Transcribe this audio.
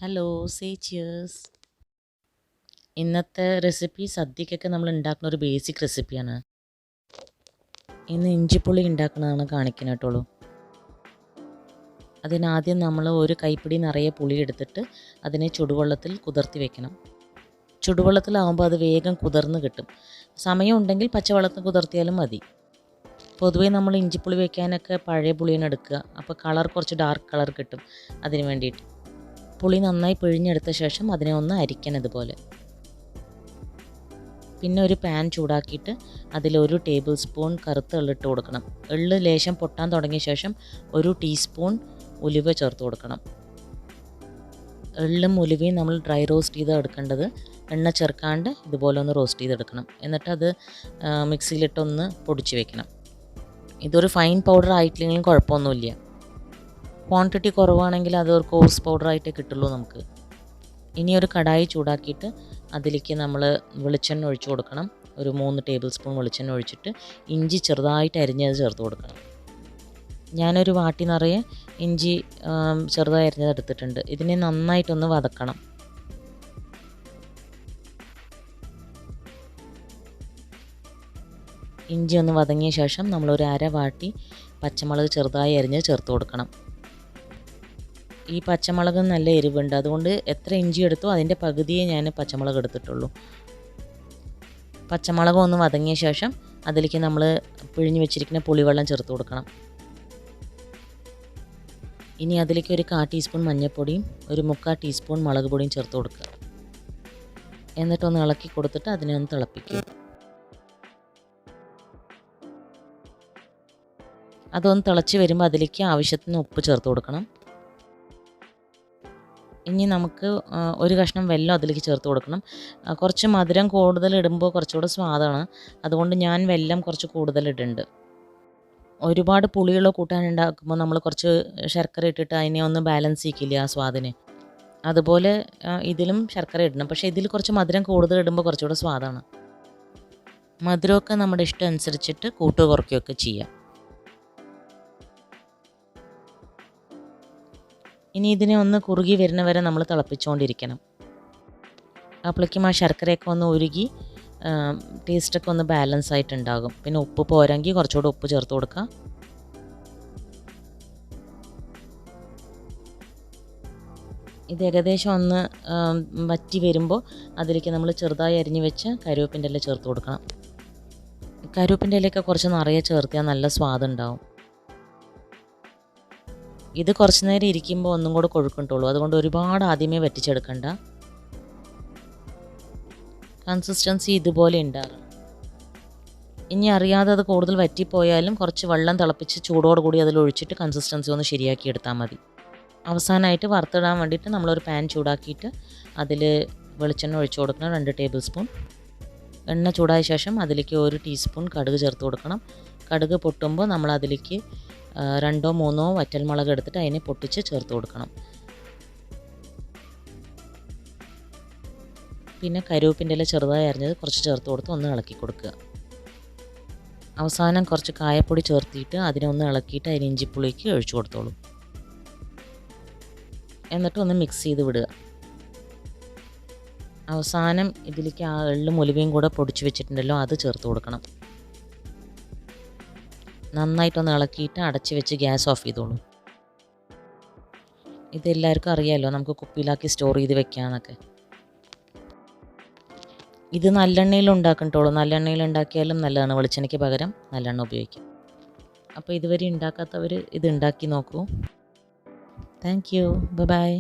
Hello, say cheers. ഇന്നത്തെ recipe സദ്യക്കൊക്കെ നമ്മൾ ഉണ്ടാക്കുന്ന ഒരു ബേസിക് റെസിപ്പിയാണ്. ഇന്ന് ഇഞ്ചിപ്പുളി ഉണ്ടാക്കുന്നതാണ് കാണിക്കുന്നത് കേട്ടോളൂ. അതിനാദ്യം നമ്മൾ ഒരു കൈപ്പിടി നിറയെ പുളി എടുത്തിട്ട് അതിനെ ചുടുവെള്ളത്തിൽ കുതിർത്തി വെക്കണം. ചുടുവെള്ളത്തിലാവുമ്പോൾ അത് വേഗം കുതിർന്ന് കിട്ടും. സമയം ഉണ്ടെങ്കിൽ പച്ചവെള്ളത്തിൽ കുതിർത്തിയാലും മതി. പൊതുവേ നമ്മൾ ഇഞ്ചിപ്പുളി വെക്കാനൊക്കെ പഴയ പുളിയാണ് എടുക്കുക. അപ്പോൾ കളർ കുറച്ച് ഡാർക്ക് കളർ കിട്ടും. അതിന് വേണ്ടിയിട്ട് പുളി നന്നായി പിഴിഞ്ഞെടുത്ത ശേഷം അതിനെ ഒന്ന് അരിക്കണം ഇതുപോലെ. പിന്നെ ഒരു പാൻ ചൂടാക്കിയിട്ട് അതിലൊരു ടേബിൾ സ്പൂൺ കറുത്ത എള്ളിട്ട് കൊടുക്കണം. എള്ള് ലേശം പൊട്ടാൻ തുടങ്ങിയ ശേഷം ഒരു ടീസ്പൂൺ ഉലുവ ചേർത്ത് കൊടുക്കണം. എള്ളും ഉലുവയും നമ്മൾ ഡ്രൈ റോസ്റ്റ് ചെയ്ത് എടുക്കേണ്ടത്. എണ്ണ ചേർക്കാണ്ട് ഇതുപോലെ ഒന്ന് റോസ്റ്റ് ചെയ്തെടുക്കണം. എന്നിട്ടത് മിക്സിയിലിട്ടൊന്ന് പൊടിച്ച് വെക്കണം. ഇതൊരു ഫൈൻ പൗഡർ ആയിട്ടില്ലെങ്കിലും കുഴപ്പമൊന്നുമില്ല. ക്വാണ്ടിറ്റി കുറവാണെങ്കിൽ അത് ഒരു കോഴ്സ് പൗഡറായിട്ടേ കിട്ടുള്ളൂ നമുക്ക്. ഇനി ഒരു കടായി ചൂടാക്കിയിട്ട് അതിലേക്ക് നമ്മൾ വെളിച്ചെണ്ണ ഒഴിച്ചു കൊടുക്കണം. ഒരു 3 ടേബിൾ സ്പൂൺ വെളിച്ചെണ്ണ ഒഴിച്ചിട്ട് ഇഞ്ചി ചെറുതായിട്ട് അരിഞ്ഞത് ചേർത്ത് കൊടുക്കണം. ഞാനൊരു വാട്ടി നിറയെ ഇഞ്ചി ചെറുതായി അരിഞ്ഞത് എടുത്തിട്ടുണ്ട്. ഇതിനെ നന്നായിട്ടൊന്ന് വതക്കണം. ഇഞ്ചി ഒന്ന് വതങ്ങിയ ശേഷം നമ്മളൊരു അര വാട്ടി പച്ചമുളക് ചെറുതായി അരിഞ്ഞ് ചേർത്ത് കൊടുക്കണം. ഈ പച്ചമുളക് നല്ല എരിവുണ്ട്, അതുകൊണ്ട് എത്ര ഇഞ്ചി എടുത്തോ അതിൻ്റെ പകുതിയെ ഞാൻ പച്ചമുളക് എടുത്തിട്ടുള്ളൂ. പച്ചമുളക് ഒന്ന് വതങ്ങിയ ശേഷം അതിലേക്ക് നമ്മൾ പിഴിഞ്ഞ് വെച്ചിരിക്കുന്ന പുളിവെള്ളം ചേർത്ത് കൊടുക്കണം. ഇനി അതിലേക്ക് ഒരു 1/4 ടീസ്പൂൺ മഞ്ഞൾപ്പൊടിയും ഒരു 3/4 ടീസ്പൂൺ മുളക് പൊടിയും ചേർത്ത് കൊടുക്കുക. എന്നിട്ടൊന്ന് ഇളക്കി കൊടുത്തിട്ട് അതിനെ ഒന്ന് തിളപ്പിക്കുക. അതൊന്ന് തിളച്ച് വരുമ്പോൾ അതിലേക്ക് ആവശ്യത്തിന് ഉപ്പ് ചേർത്ത് കൊടുക്കണം. ഇനി നമുക്ക് ഒരു കഷ്ണം വെല്ലം അതിലേക്ക് ചേർത്ത് കൊടുക്കണം. കുറച്ച് മധുരം കൂടുതൽ ഇടുമ്പോൾ കുറച്ചുകൂടെ സ്വാദാണ്, അതുകൊണ്ട് ഞാൻ വെല്ലം കുറച്ച് കൂടുതൽ ഇടുന്നുണ്ട്. ഒരുപാട് പുളിയുള്ള കൂട്ടാൻ ഉണ്ടാക്കുമ്പോൾ നമ്മൾ കുറച്ച് ശർക്കര ഇട്ടിട്ട് അതിനെ ഒന്ന് ബാലൻസ് ചെയ്യിക്കില്ല ആ സ്വാദിന്. അതുപോലെ ഇതിലും ശർക്കര ഇടണം, പക്ഷേ ഇതിൽ കുറച്ച് മധുരം കൂടുതൽ ഇടുമ്പോൾ കുറച്ചുകൂടെ സ്വാദാണ്. മധുരമൊക്കെ നമ്മുടെ ഇഷ്ടം അനുസരിച്ചിട്ട് കൂട്ടുക കുറയ്ക്കുകയൊക്കെ ചെയ്യാം. ഇനി ഇതിനെ ഒന്ന് കുറുകി വരുന്ന വരെ നമ്മൾ തിളപ്പിച്ചുകൊണ്ടിരിക്കണം. അപ്പോഴേക്കും ആ ശർക്കരയൊക്കെ ഒന്ന് ഉരുകി ടേസ്റ്റൊക്കെ ഒന്ന് ബാലൻസ് ആയിട്ടുണ്ടാകും. പിന്നെ ഉപ്പ് പോരെങ്കിൽ കുറച്ചുകൂടെ ഉപ്പ് ചേർത്ത് കൊടുക്കുക. ഇത് ഏകദേശം ഒന്ന് വറ്റി വരുമ്പോൾ അതിലേക്ക് നമ്മൾ ചെറുതായി അരിഞ്ഞ് വെച്ച് കറിവേപ്പിൻ്റെ ഇല ചേർത്ത് കൊടുക്കണം. കറിവേപ്പിൻ്റെ ഇലയൊക്കെ കുറച്ച് നിറയെ ചേർത്തിയാൽ നല്ല സ്വാദുണ്ടാവും. ഇത് കുറച്ച് നേരം ഇരിക്കുമ്പോൾ ഒന്നും കൂടെ കൊഴുക്കിട്ടുള്ളൂ, അതുകൊണ്ട് ഒരുപാട് ആദ്യമേ വറ്റിച്ചെടുക്കണ്ട. കൺസിസ്റ്റൻസി ഇതുപോലെ ഉണ്ടാകണം. ഇനി അറിയാതെ അത് കൂടുതൽ വറ്റിപ്പോയാലും കുറച്ച് വെള്ളം തിളപ്പിച്ച് ചൂടോടുകൂടി അതിൽ ഒഴിച്ചിട്ട് കൺസിസ്റ്റൻസി ഒന്ന് ശരിയാക്കി എടുത്താൽ മതി. അവസാനമായിട്ട് വറുത്തിടാൻ വേണ്ടിയിട്ട് നമ്മളൊരു പാൻ ചൂടാക്കിയിട്ട് അതിൽ വെളിച്ചെണ്ണ ഒഴിച്ചു കൊടുക്കണം. 2 ടേബിൾ സ്പൂൺ. എണ്ണ ചൂടായ ശേഷം അതിലേക്ക് 1 ടീസ്പൂൺ കടുക് ചേർത്ത് കൊടുക്കണം. കടുക് പൊട്ടുമ്പോൾ നമ്മൾ അതിലേക്ക് 2-3 വറ്റൽമുളക് എടുത്തിട്ട് അതിനെ പൊട്ടിച്ച് ചേർത്ത് കൊടുക്കണം. പിന്നെ കറിവേപ്പിൻ്റെ ഇല ചെറുതായി അരിഞ്ഞത് കുറച്ച് ചേർത്ത് കൊടുത്ത് ഒന്ന് ഇളക്കി കൊടുക്കുക. അവസാനം കുറച്ച് കായപ്പൊടി ചേർത്തിട്ട് അതിനെ ഒന്ന് ഇളക്കിയിട്ട് അതിന് ഇഞ്ചിപ്പുളിക്ക് ഒഴിച്ചു കൊടുത്തോളൂ. എന്നിട്ട് ഒന്ന് മിക്സ് ചെയ്ത് വിടുക. അവസാനം ഇതിലേക്ക് ആ എള്ളും ഉലുവയും കൂടെ പൊടിച്ച് വെച്ചിട്ടുണ്ടല്ലോ, അത് ചേർത്ത് കൊടുക്കണം. നന്നായിട്ടൊന്ന് ഇളക്കിയിട്ട് അടച്ച് വെച്ച് ഗ്യാസ് ഓഫ് ചെയ്തോളൂ. ഇതെല്ലാവർക്കും അറിയാമല്ലോ, നമുക്ക് കുപ്പിയിലാക്കി സ്റ്റോർ ചെയ്ത് വെക്കാമെന്നൊക്കെ. ഇത് നല്ലെണ്ണയിൽ ഉണ്ടാക്കണ്ടോളൂ. നല്ലെണ്ണയിൽ ഉണ്ടാക്കിയാലും നല്ലതാണ്. വെളിച്ചെണ്ണയ്ക്ക് പകരം നല്ലെണ്ണ ഉപയോഗിക്കാം. അപ്പോൾ ഇതുവരെ ഉണ്ടാക്കാത്തവർ ഇത് ഉണ്ടാക്കി നോക്കൂ. Thank you. ബൈ.